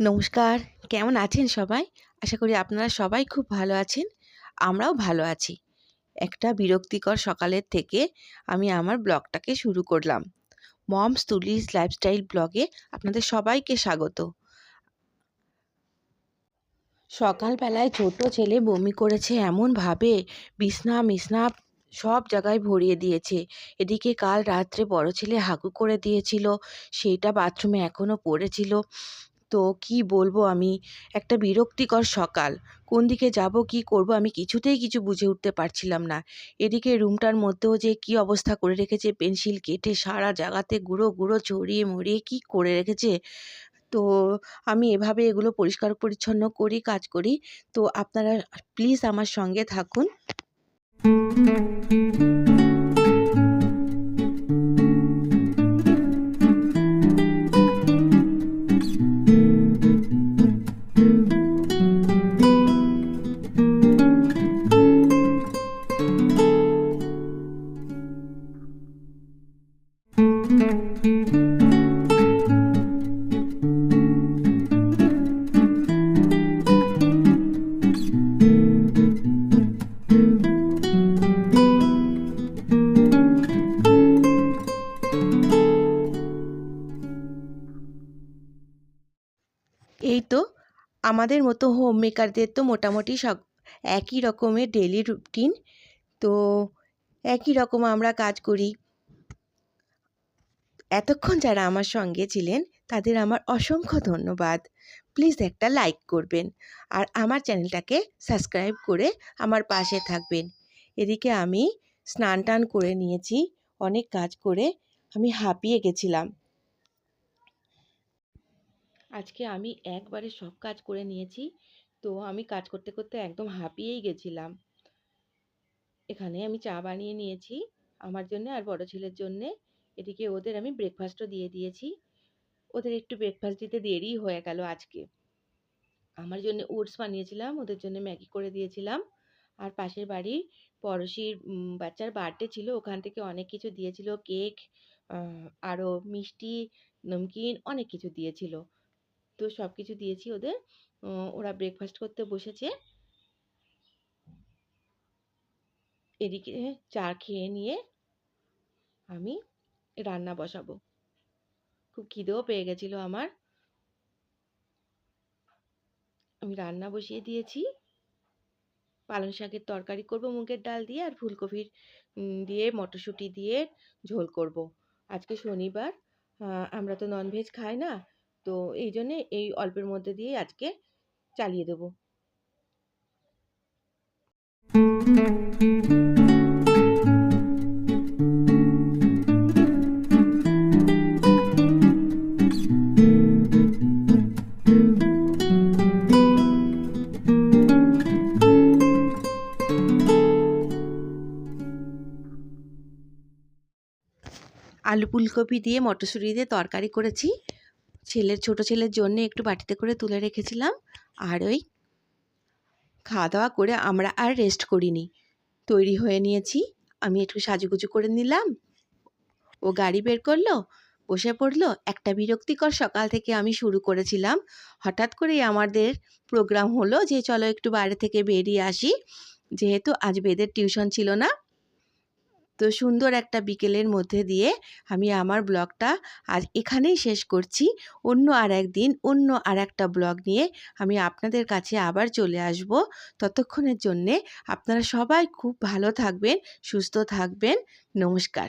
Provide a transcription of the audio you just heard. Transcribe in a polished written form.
নমস্কার, কেমন আছেন সবাই? আশা করি আপনারা সবাই খুব ভালো আছেন। আমরাও ভালো আছি। একটা বিরক্তিকর সকালের থেকে আমি আমার ব্লগটাকে শুরু করলাম। মমস তুলিস লাইফস্টাইল ব্লগে আপনাদের সবাইকে স্বাগত। সকালবেলায় ছোট ছেলে বমি করেছে এমনভাবে বিছনা সব জায়গায় ভরিয়ে দিয়েছে। এদিকে কাল রাত্রে বড় ছেলে হাগু করে দিয়েছিল, সেইটা বাথরুমে এখনও পড়েছিল। তো কি বলবো আমি, একটা বিরক্তিকর সকাল। কোন দিকে যাব, কি করব আমি কিছুতেই কিছু বুঝে উঠতে পারছিলাম না। এদিকে রুমটার মধ্যেও যে কি অবস্থা করে রেখেছে, পেন্সিল কেটে সারা জায়গাতে গুঁড়ো গুঁড়ো ছড়িয়ে মরিয়ে কি করে রেখেছে। তো আমি এভাবে এগুলো পরিষ্কার পরিচ্ছন্ন করি, কাজ করি। তো আপনারা প্লিজ আমার সঙ্গে থাকুন। এই তো আমাদের মতো হোম মেকারদের তো মোটামুটি সব একই রকমের ডেলি রুটিন। তো একই রকম আমরা কাজ করি। এতক্ষণ যারা আমার সঙ্গে ছিলেন তাদের আমার অসংখ্য ধন্যবাদ। প্লিজ একটা লাইক করবেন আর আমার চ্যানেলটাকে সাবস্ক্রাইব করে আমার পাশে থাকবেন। এদিকে আমি স্নান টান করে নিয়েছি, অনেক কাজ করে আমি হাঁপিয়ে গেছিলাম। আজকে আমি একবারে সব কাজ করে নিয়েছি। তো আমি কাজ করতে করতে একদম হাঁপিয়েই গেছিলাম। এখানে আমি চা বানিয়ে নিয়েছি আমার জন্য আর বড় ছেলের জন্যে। এদিকে ওদের আমি ব্রেকফাস্টও দিয়ে দিয়েছি। ওদের একটু ব্রেকফাস্ট দিতে দেরি হয়ে গেল আজকে। আমার জন্য ওটস বানিয়েছিলাম, ওদের জন্য ম্যাগি করে দিয়েছিলাম। আর পাশের বাড়ির পড়োশির বাচ্চার বার্থডে ছিল, ওখান থেকে অনেক কিছু দিয়েছিল, কেক, আরও মিষ্টি, নমকিন অনেক কিছু দিয়েছিল। তো সব কিছু দিয়েছি ওদের। ওরা ব্রেকফাস্ট করতে বসেছে। এদিকে চা খেয়ে নিয়ে আমি রান্না বসাবো। খুব খিদেও পেয়ে গেছিলো আমার। আমি রান্না বসিয়ে দিয়েছি। পালং শাকের তরকারি করব মুগের ডাল দিয়ে, আর ফুলকপির দিয়ে মটরশুঁটি দিয়ে ঝোল করব। আজকে শনিবার, আমরা তো ননভেজ খাই না, তো এই জন্যে এই অল্পের মধ্যে দিয়ে আজকে চালিয়ে দেবো। আলু ফুলকপি দিয়ে মটরশুঁটি দিয়ে তরকারি করেছি। ছোট ছেলের জন্য একটু বাটিতে করে তুলে রেখেছিলাম। আর ওই খাওয়া দাওয়া করে আমরা আর রেস্ট করিনি, তৈরি হয়ে নিয়েছি। আমি একটু সাজুগুজু করে নিলাম, ও গাড়ি বের করলো, বসে পড়লো। একটা বিরক্তিকর সকাল থেকে আমি শুরু করেছিলাম। হঠাৎ করেই আমাদের প্রোগ্রাম হলো যে চলো একটু বাইরে থেকে বেরিয়ে আসি, যেহেতু আজ বেদের টিউশন ছিল না। তো সুন্দর একটা বিকেলের মধ্যে দিয়ে আমি আমার ব্লগটা আজ এখানেই শেষ করছি। অন্য আর একদিন অন্য আর একটা ব্লগ নিয়ে আমি আপনাদের কাছে আবার চলে আসব। ততক্ষণের জন্যে আপনারা সবাই খুব ভালো থাকবেন, সুস্থ থাকবেন। নমস্কার।